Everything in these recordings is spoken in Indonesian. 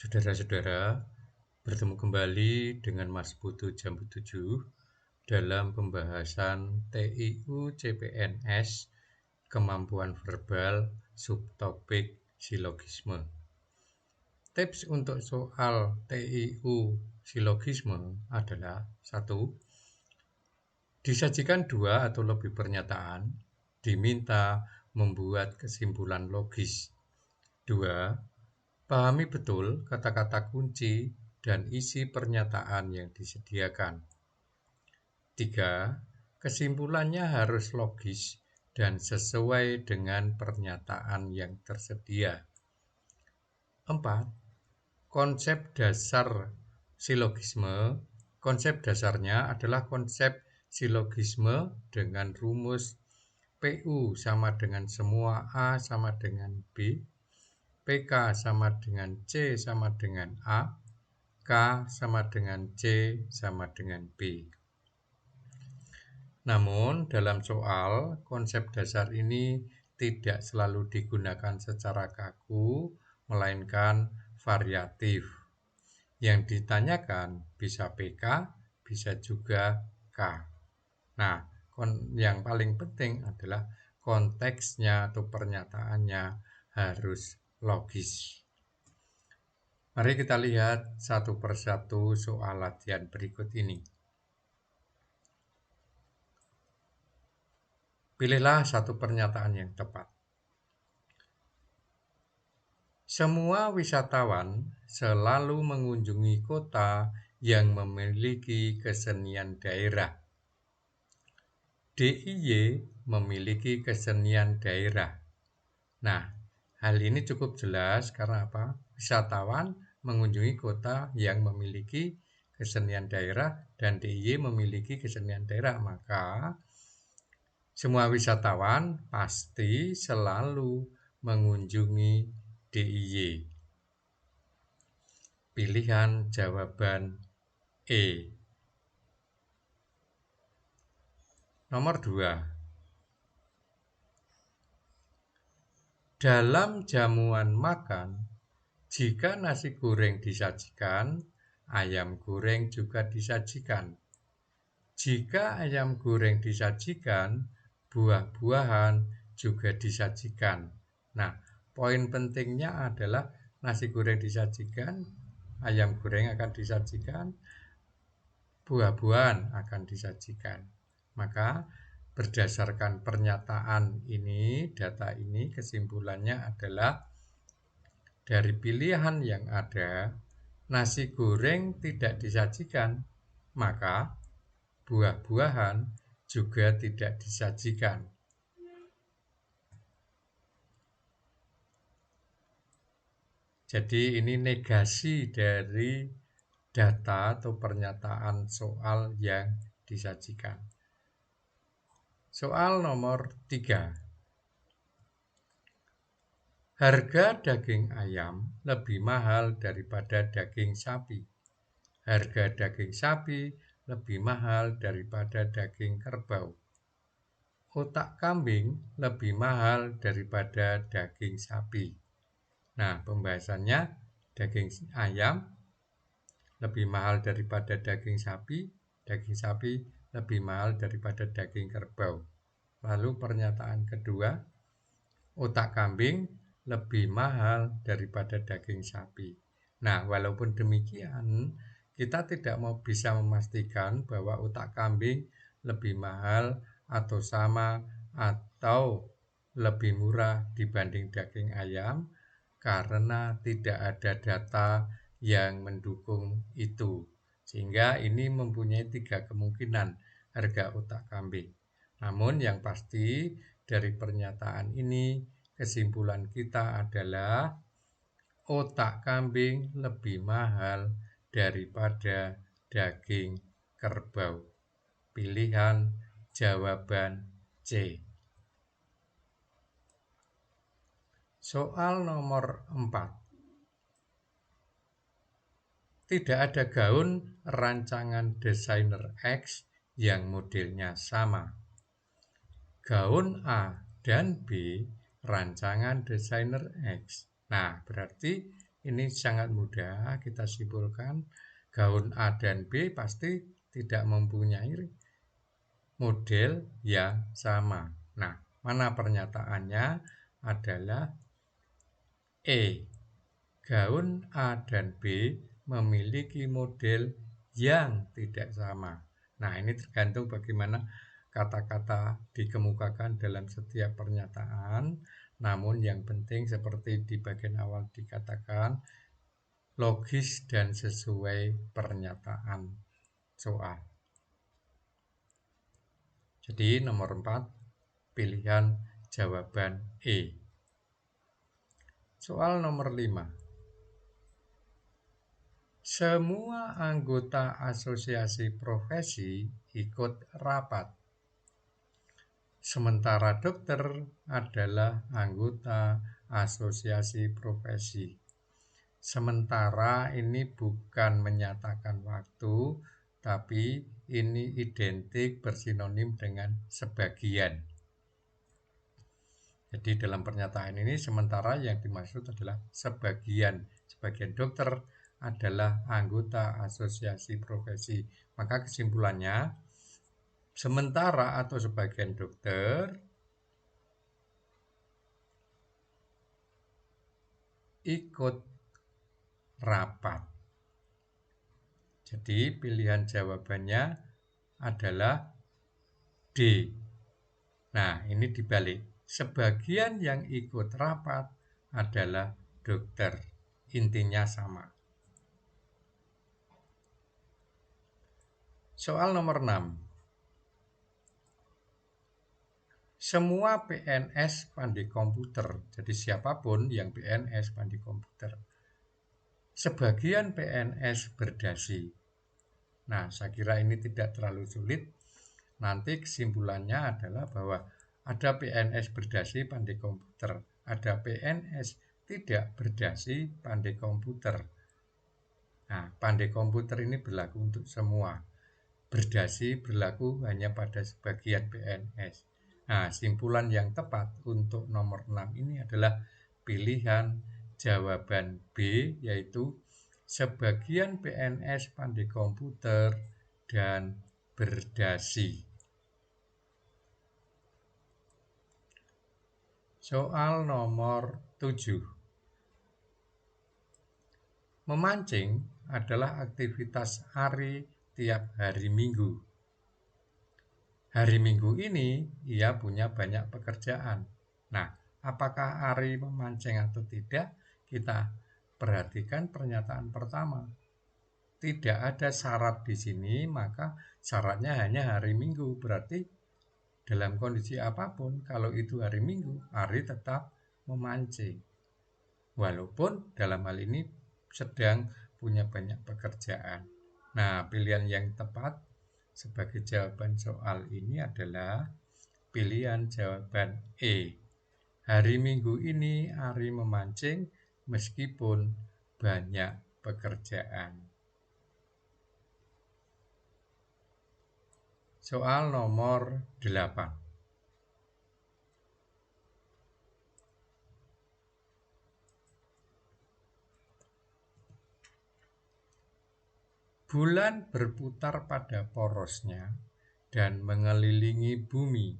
Saudara-saudara, bertemu kembali dengan Mas Putu Jambu 7 dalam pembahasan TIU CPNS Kemampuan Verbal Subtopik Silogisme. Tips untuk soal TIU Silogisme adalah 1. Disajikan 2 atau lebih pernyataan, diminta membuat kesimpulan logis. 2. Pahami betul kata-kata kunci dan isi pernyataan yang disediakan. 3. Kesimpulannya harus logis dan sesuai dengan pernyataan yang tersedia. 4. Konsep dasar silogisme. Konsep dasarnya adalah konsep silogisme dengan rumus PU sama dengan semua A sama dengan B, PK sama dengan C sama dengan A, K sama dengan C sama dengan B. Namun, dalam soal, konsep dasar ini tidak selalu digunakan secara kaku, melainkan variatif. Yang ditanyakan bisa PK, bisa juga K. Nah, yang paling penting adalah konteksnya atau pernyataannya harus logis. Mari kita lihat satu persatu soal latihan berikut ini. Pilihlah satu pernyataan yang tepat. Semua wisatawan selalu mengunjungi kota yang memiliki kesenian daerah. DIY memiliki kesenian daerah. Nah, hal ini cukup jelas karena apa? Wisatawan mengunjungi kota yang memiliki kesenian daerah dan DIY memiliki kesenian daerah. Maka semua wisatawan pasti selalu mengunjungi DIY. Pilihan jawaban E. Nomor 2. Dalam jamuan makan, jika nasi goreng disajikan, ayam goreng juga disajikan. Jika ayam goreng disajikan, buah-buahan juga disajikan. Nah, poin pentingnya adalah nasi goreng disajikan, ayam goreng akan disajikan, buah-buahan akan disajikan. Maka berdasarkan pernyataan ini, data ini, kesimpulannya adalah dari pilihan yang ada, nasi goreng tidak disajikan, maka buah-buahan juga tidak disajikan. Jadi ini negasi dari data atau pernyataan soal yang disajikan. Soal nomor 3. Harga daging ayam lebih mahal daripada daging sapi. Harga daging sapi lebih mahal daripada daging kerbau. Otak kambing lebih mahal daripada daging sapi. Nah, pembahasannya daging ayam lebih mahal daripada daging sapi lebih mahal daripada daging kerbau. Lalu pernyataan kedua, otak kambing lebih mahal daripada daging sapi. Nah, walaupun demikian, kita tidak bisa memastikan bahwa otak kambing lebih mahal atau sama atau lebih murah dibanding daging ayam karena tidak ada data yang mendukung itu. Sehingga ini mempunyai 3 kemungkinan harga otak kambing. Namun yang pasti dari pernyataan ini kesimpulan kita adalah otak kambing lebih mahal daripada daging kerbau. Pilihan jawaban C. Soal nomor 4. Tidak ada gaun rancangan desainer X yang modelnya sama. Gaun A dan B rancangan desainer X. Nah, berarti ini sangat mudah kita simpulkan. Gaun A dan B pasti tidak mempunyai model yang sama. Nah, mana pernyataannya adalah E. Gaun A dan B memiliki model yang tidak sama. Nah, ini tergantung bagaimana kata-kata dikemukakan dalam setiap pernyataan. Namun yang penting seperti di bagian awal dikatakan, logis dan sesuai pernyataan soal. Jadi nomor 4, pilihan jawaban E. Soal nomor 5. Semua anggota asosiasi profesi ikut rapat. Sementara dokter adalah anggota asosiasi profesi. Sementara ini bukan menyatakan waktu, tapi ini identik bersinonim dengan sebagian. Jadi dalam pernyataan ini sementara yang dimaksud adalah sebagian. Sebagian dokter adalah anggota asosiasi profesi. Maka kesimpulannya, sementara atau sebagian dokter ikut rapat. Jadi pilihan jawabannya adalah D. Nah, ini dibalik. Sebagian yang ikut rapat adalah dokter. Intinya sama. Soal nomor 6. Semua PNS pandai komputer. Jadi siapapun yang PNS pandai komputer. Sebagian PNS berdasi. Nah, saya kira ini tidak terlalu sulit. Nanti kesimpulannya adalah bahwa ada PNS berdasi pandai komputer, ada PNS tidak berdasi pandai komputer. Nah, pandai komputer ini berlaku untuk semua. Berdasi berlaku hanya pada sebagian PNS. Nah, simpulan yang tepat untuk nomor 6 ini adalah pilihan jawaban B, yaitu sebagian PNS pandai komputer dan berdasi. Soal nomor 7. Memancing adalah aktivitas Ari tiap hari Minggu. Hari Minggu ini ia punya banyak pekerjaan. Nah, apakah Ari memancing atau tidak? Kita perhatikan pernyataan pertama. Tidak ada syarat di sini, maka syaratnya hanya hari Minggu. Berarti dalam kondisi apapun, kalau itu hari Minggu, Ari tetap memancing. Walaupun dalam hal ini sedang punya banyak pekerjaan. Nah, pilihan yang tepat sebagai jawaban soal ini adalah pilihan jawaban E. Hari Minggu ini Ari memancing meskipun banyak pekerjaan. Soal nomor 8. Bulan berputar pada porosnya dan mengelilingi bumi.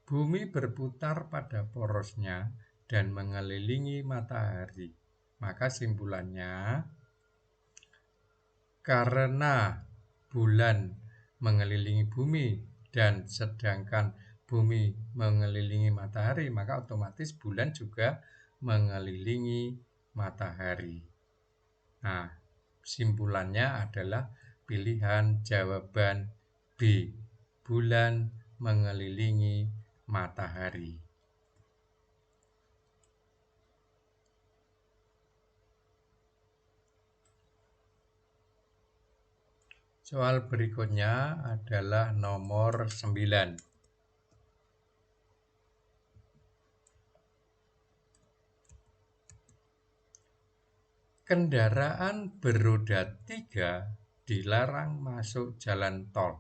Bumi berputar pada porosnya dan mengelilingi matahari. Maka simpulannya, karena bulan mengelilingi bumi dan sedangkan bumi mengelilingi matahari, maka otomatis bulan juga mengelilingi matahari. Nah, simpulannya adalah pilihan jawaban B. Bulan mengelilingi matahari. Soal berikutnya adalah nomor 9. Kendaraan beroda 3 dilarang masuk jalan tol.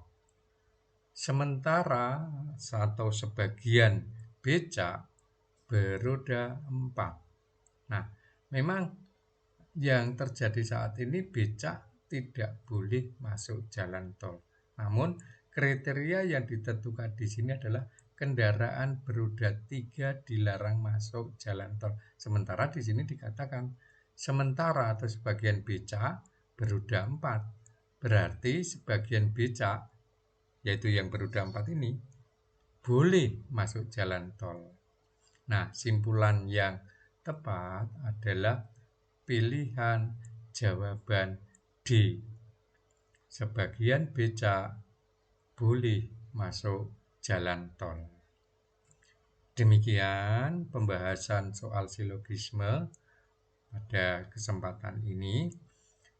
Sementara atau sebagian becak beroda 4. Nah, memang yang terjadi saat ini becak tidak boleh masuk jalan tol. Namun kriteria yang ditentukan di sini adalah kendaraan beroda 3 dilarang masuk jalan tol. Sementara di sini dikatakan sementara atau sebagian becak beroda 4. Berarti sebagian becak, yaitu yang beroda 4 ini, boleh masuk jalan tol. Nah, simpulan yang tepat adalah pilihan jawaban D. Sebagian becak boleh masuk jalan tol. Demikian pembahasan soal silogisme pada kesempatan ini.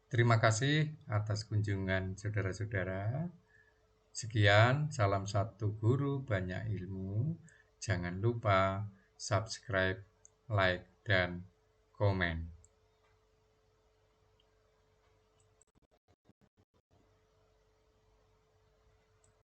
Terima kasih atas kunjungan saudara-saudara. Sekian, salam satu guru banyak ilmu. Jangan lupa subscribe, like, dan komen.